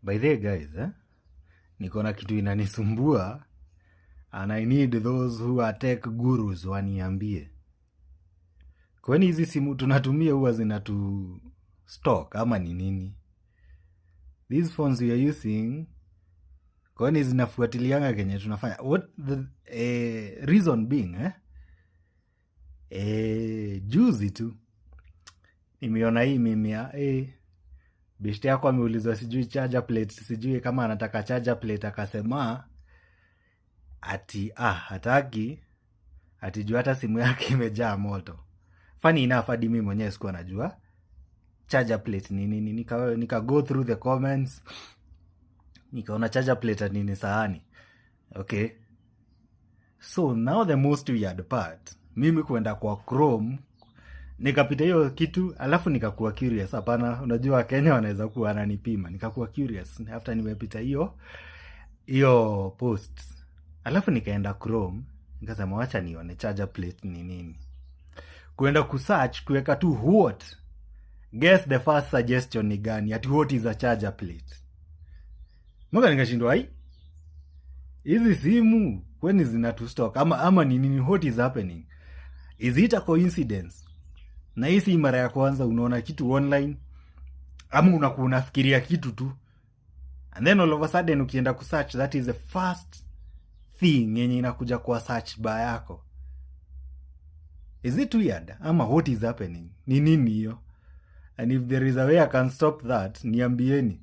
By the way guys, niko na kitu inanisumbua and I need those who are tech gurus waniambie. Kwani hizi simu tunatumia huwa zinatu stock ama ni nini? These phones we are using, kwani zinafuatilianga kenye tunafanya? What the reason being, juzi tu nimeona hii meme ya beshte yako ameulizwa sijui charger plate, sijui kama anataka charger plate, akasema ati hataki, ati juu hata simu yake imejaa moto. Funny enough, hadi mimi mwenyewe sikuwa najua charger plate ni nini. Nika go through the comments, nikaona charger plate nini sahani. Okay, so now the most weird part, mimi kuenda kwa Chrome nikapita hiyo kitu, alafu nikakuwa curious. Hapana, unajua Kenya wanaweza kuwa wananipima. Nikakuwa curious after nimepita hiyo post, alafu nikaenda Chrome, nikasema wacha nione charger plate ni nini. Kuenda kusearch, kuweka tu what, guess the first suggestion ni gani? Ati what is a charger plate? Mwaka nikashindwa, hizi simu kwani zinatu stock ama ni nini? What is happening? Is it a coincidence? Na hii si mara ya kwanza unaona kitu online, ama unakuwa unafikiria kitu tu, and then all of a sudden ukienda kusearch, that is the first thing yenye inakuja kwa search bar yako. Is it weird? Ama what is happening? Ni nini hiyo? And if there is a way I can stop that, niambieni.